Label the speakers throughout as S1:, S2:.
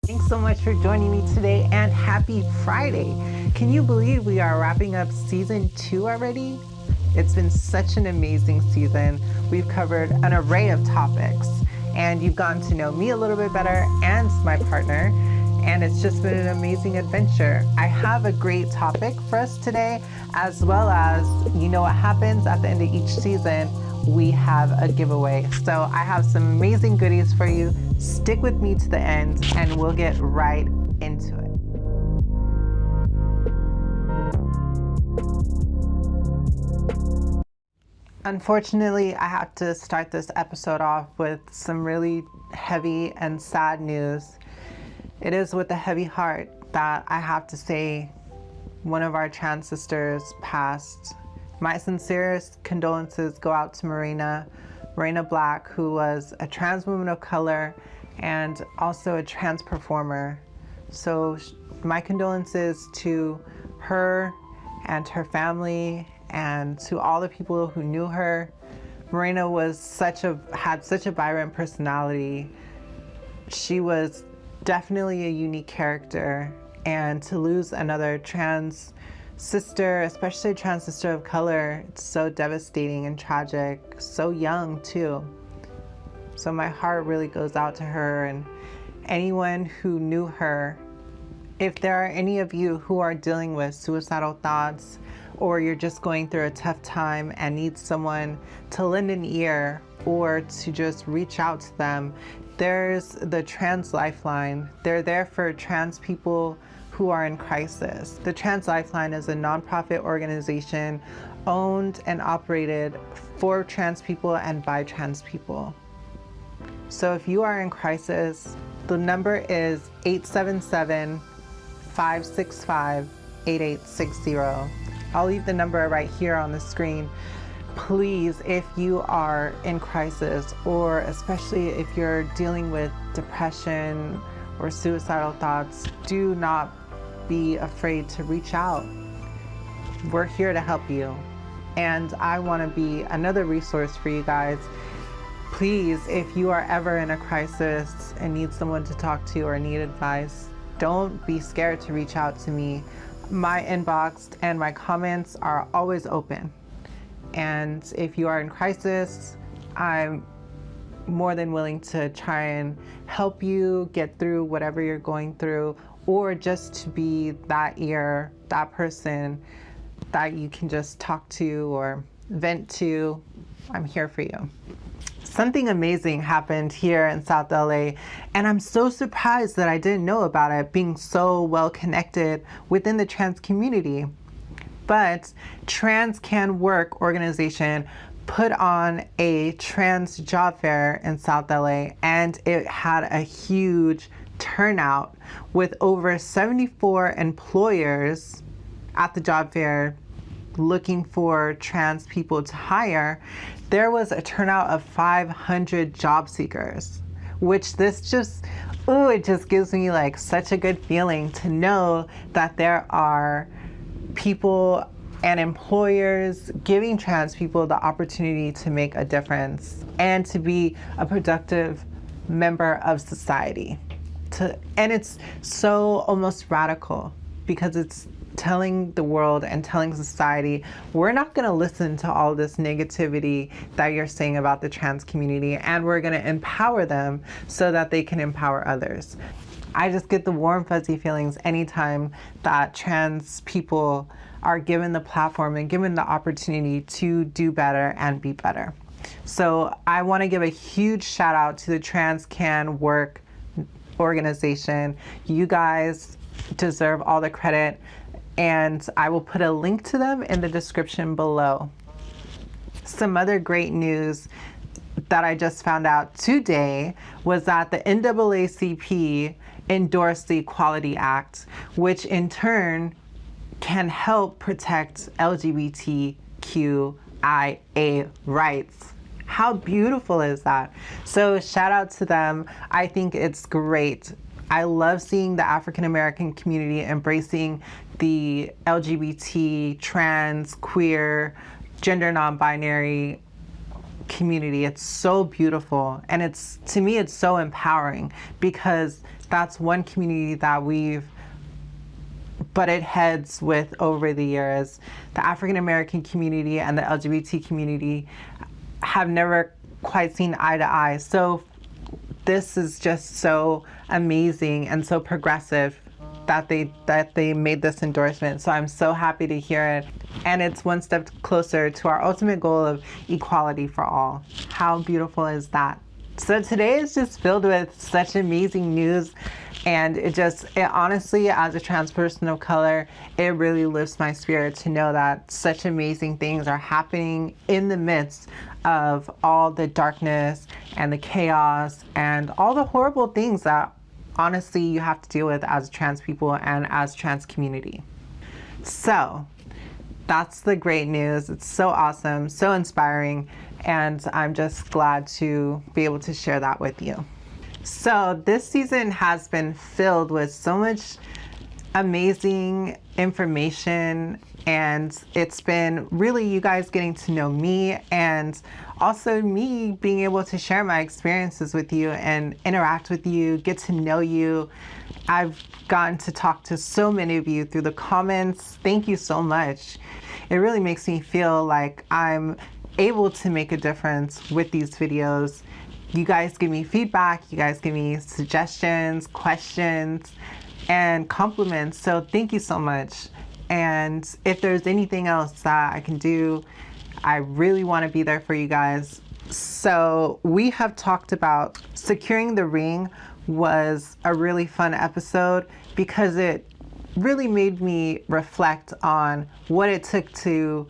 S1: Thanks so much for joining me today, and happy Friday. Can you believe we are wrapping up season 2 already? It's been such an amazing season. We've covered an array of topics, and you've gotten to know me a little bit better and my partner, and it's just been an amazing adventure. I have a great topic for us today, as well as, you know what happens at the end of each season, we have a giveaway. So I have some amazing goodies for you. Stick with me to the end and we'll get right into it. Unfortunately, I have to start this episode off with some really heavy and sad news. It is with a heavy heart that I have to say one of our trans sisters passed. My sincerest condolences go out to Marina Black, who was a trans woman of color and also a trans performer. So my condolences to her and her family and to all the people who knew her. Marina had such a vibrant personality. She was definitely a unique character, and to lose another trans sister, especially a trans sister of color, it's so devastating and tragic, so young too. So my heart really goes out to her and anyone who knew her. If there are any of you who are dealing with suicidal thoughts, or you're just going through a tough time and need someone to lend an ear or to just reach out to them, there's the Trans Lifeline. They're there for trans people who are in crisis. The Trans Lifeline is a nonprofit organization owned and operated for trans people and by trans people. So if you are in crisis, the number is 877-565-8860. I'll leave the number right here on the screen. Please, if you are in crisis, or especially if you're dealing with depression or suicidal thoughts, do not be afraid to reach out. We're here to help you. And I want to be another resource for you guys. Please, if you are ever in a crisis and need someone to talk to or need advice, don't be scared to reach out to me. My inbox and my comments are always open. And if you are in crisis, I'm more than willing to try and help you get through whatever you're going through, or just to be that ear, that person that you can just talk to or vent to. I'm here for you. Something amazing happened here in South LA, and I'm so surprised that I didn't know about it, being so well connected within the trans community. But Trans Can Work organization put on a trans job fair in South LA, and it had a huge turnout with over 74 employers at the job fair looking for trans people to hire. There was a turnout of 500 job seekers, which it just gives me like such a good feeling to know that there are people and employers giving trans people the opportunity to make a difference and to be a productive member of society. And it's so almost radical, because it's telling the world and telling society, we're not going to listen to all this negativity that you're saying about the trans community, and we're going to empower them so that they can empower others. I just get the warm, fuzzy feelings anytime that trans people are given the platform and given the opportunity to do better and be better. So I want to give a huge shout out to the Trans Can Work organization. You guys deserve all the credit, and I will put a link to them in the description below. Some other great news that I just found out today was that the NAACP endorsed the Equality Act, which in turn can help protect LGBTQIA rights. How beautiful is that? So shout out to them. I think it's great. I love seeing the African American community embracing the LGBT, trans, queer, gender non-binary community. It's so beautiful, and it's, to me, it's so empowering, because that's one community that we've butted heads with over the years. The African American community and the LGBT community have never quite seen eye to eye. So this is just so amazing and so progressive that they made this endorsement. So I'm so happy to hear it. And it's one step closer to our ultimate goal of equality for all. How beautiful is that? So today is just filled with such amazing news. And it honestly, as a trans person of color, it really lifts my spirit to know that such amazing things are happening in the midst of all the darkness and the chaos and all the horrible things that honestly you have to deal with as trans people and as trans community. So that's the great news. It's so awesome, so inspiring, and I'm just glad to be able to share that with you. So this season has been filled with so much amazing information, and it's been really you guys getting to know me, and also me being able to share my experiences with you and interact with you, get to know you. I've gotten to talk to so many of you through the comments. Thank you so much. It really makes me feel like I'm able to make a difference with these videos. You guys give me feedback, you guys give me suggestions, questions, and compliments. So thank you so much. And if there's anything else that I can do, I really want to be there for you guys. So we have talked about securing the ring. Was a really fun episode because it really made me reflect on what it took to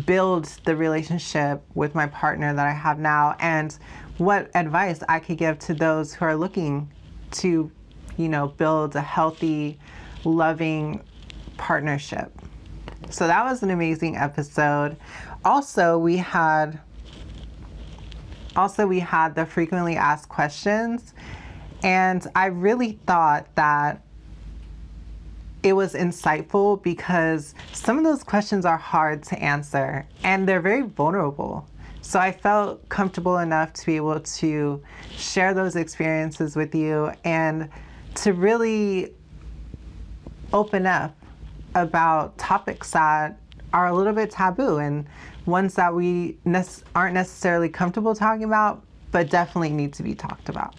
S1: build the relationship with my partner that I have now, and what advice I could give to those who are looking to, build a healthy, loving partnership. So that was an amazing episode. Also, we had the frequently asked questions, and I really thought that it was insightful because some of those questions are hard to answer and they're very vulnerable. So I felt comfortable enough to be able to share those experiences with you and to really open up about topics that are a little bit taboo and ones that we aren't necessarily comfortable talking about, but definitely need to be talked about.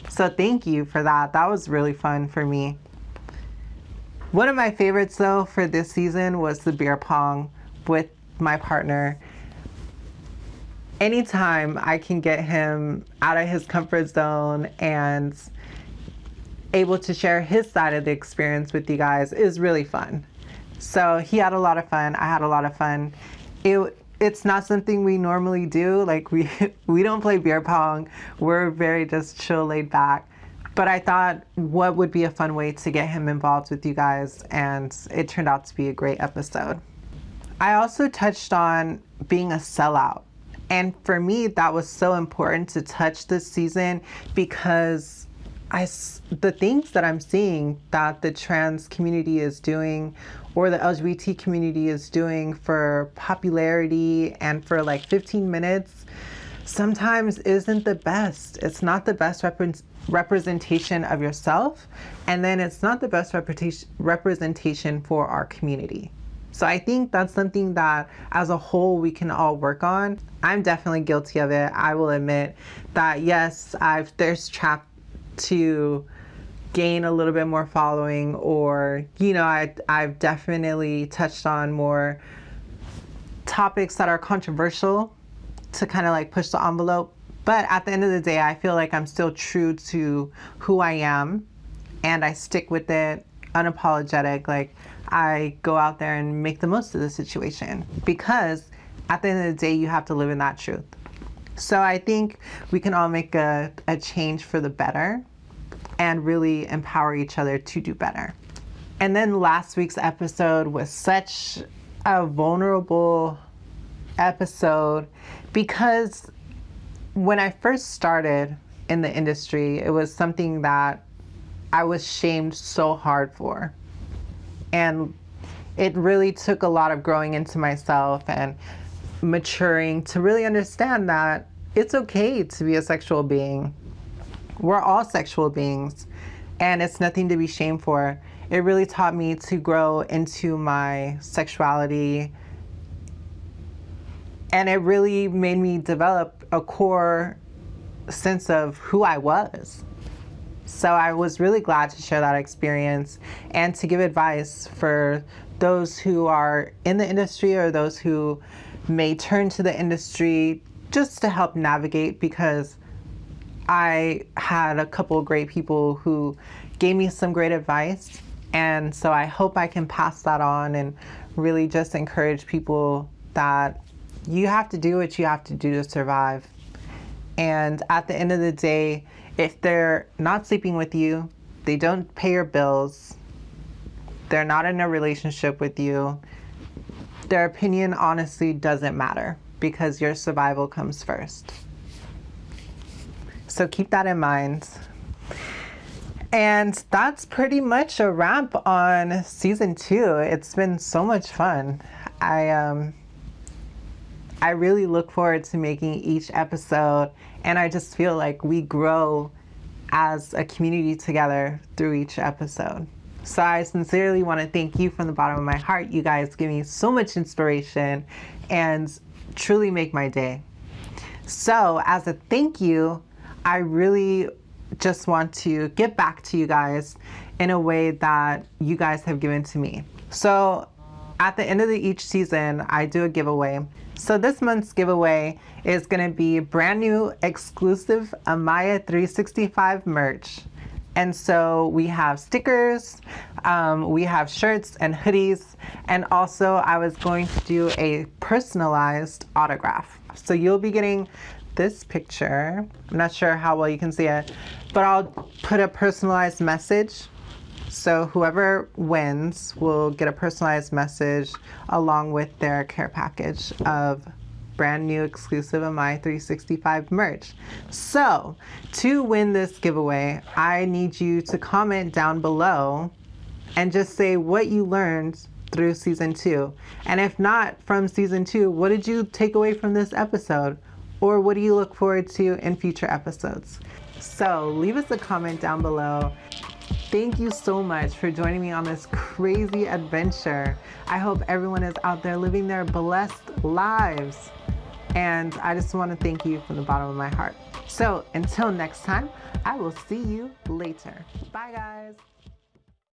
S1: So thank you for that. That was really fun for me. One of my favorites though for this season was the beer pong with my partner. Anytime I can get him out of his comfort zone and able to share his side of the experience with you guys is really fun. So he had a lot of fun. I had a lot of fun. It's not something we normally do. Like we don't play beer pong. We're very just chill, laid back. But I thought what would be a fun way to get him involved with you guys, and it turned out to be a great episode. I also touched on being a sellout. And for me, that was so important to touch this season because the things that I'm seeing that the trans community is doing or the LGBT community is doing for popularity and for like 15 minutes sometimes isn't the best. It's not the best representation of yourself, and then it's not the best representation for our community. So I think that's something that as a whole we can all work on. I'm definitely guilty of it. I will admit that yes, I've thirst trapped to gain a little bit more following, or I've definitely touched on more topics that are controversial to kind of like push the envelope. But at the end of the day, I feel like I'm still true to who I am and I stick with it, unapologetic. Like I go out there and make the most of the situation because at the end of the day, you have to live in that truth. So I think we can all make a change for the better and really empower each other to do better. And then last week's episode was such a vulnerable episode because when I first started in the industry, it was something that I was shamed so hard for. And it really took a lot of growing into myself and maturing to really understand that it's okay to be a sexual being. We're all sexual beings, and it's nothing to be shamed for. It really taught me to grow into my sexuality, and it really made me develop a core sense of who I was. So I was really glad to share that experience and to give advice for those who are in the industry or those who may turn to the industry, just to help navigate, because I had a couple of great people who gave me some great advice. And so I hope I can pass that on and really just encourage people that you have to do what you have to do to survive. And at the end of the day, if they're not sleeping with you, they don't pay your bills, they're not in a relationship with you, their opinion honestly doesn't matter, because your survival comes first. So keep that in mind. And that's pretty much a wrap on season 2. It's been so much fun. I really look forward to making each episode, and I just feel like we grow as a community together through each episode. So I sincerely want to thank you from the bottom of my heart. You guys give me so much inspiration and truly make my day. So as a thank you, I really just want to give back to you guys in a way that you guys have given to me. So at the end of each season, I do a giveaway. So this month's giveaway is going to be brand new exclusive Amaya 365 merch. And so we have stickers, we have shirts and hoodies, and also I was going to do a personalized autograph. So you'll be getting this picture. I'm not sure how well you can see it, but I'll put a personalized message. So whoever wins will get a personalized message along with their care package of brand new exclusive Amaya 365 merch. So to win this giveaway, I need you to comment down below and just say what you learned through season 2. And if not from season 2, what did you take away from this episode? Or what do you look forward to in future episodes? So leave us a comment down below. Thank you so much for joining me on this crazy adventure. I hope everyone is out there living their blessed lives. And I just want to thank you from the bottom of my heart. So until next time, I will see you later. Bye guys.